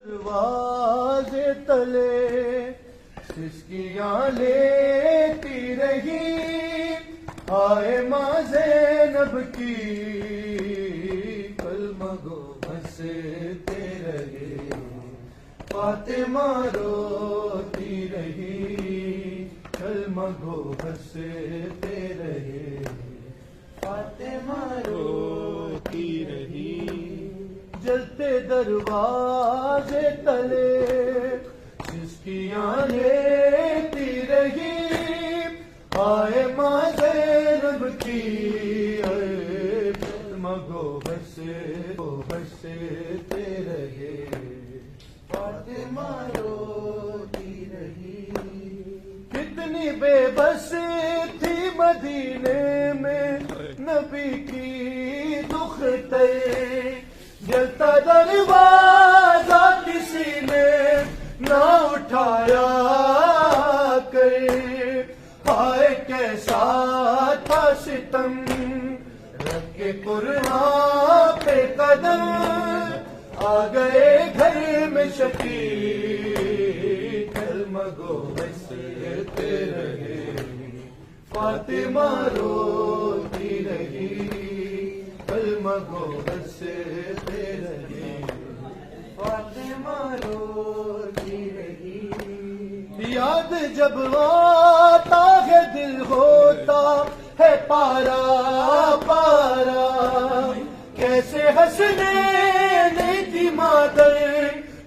دروازے تلے سسکیاں لیتی رہی، آئے ماں زینب کی کلمہ گو ہنستے رہے، فاطمہ روتی رہی کلمہ گو ہنستے رہے، فاطمہ روتی رہی۔ جلتے دروازے تلے سسکیاں لیتی رہی، آئے ماں زینب کی کلمہ گو ہنستے رہے، فاطمہ روتی رہی۔ کتنی بے بس تھی مدینے میں نبی کی دختر، جلتا دروازہ کسی نے نہ اٹھایا کرے، ہائے کیسا تھا ستم رکھ کے قرآن پہ قدم، آ گئے گھر میں شقی کلمہ گو ہنستے رہے، فاطمہ روتی رہی کلمہ گو ہنستے رہے، فاطمہ روتی رہی۔ یاد جب آتا ہے دل ہوتا ہے پارا پارا، کیسے ہنسنے کی مادر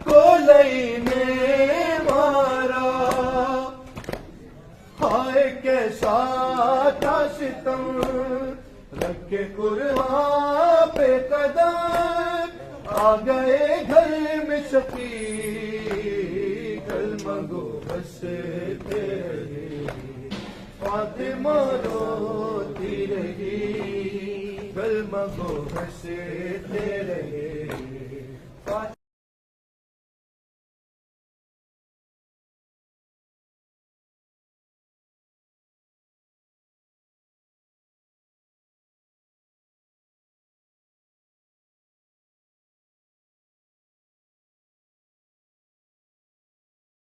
کو لئی نے مارا، ہائے کیسا تھا ستم رکھ کے قرآن پہ قدم، آ گئے گھر میں شقی کلمہ گو ہنستے رہے، فاطمہ روتی رہی کلمہ گو ہنستے رہے۔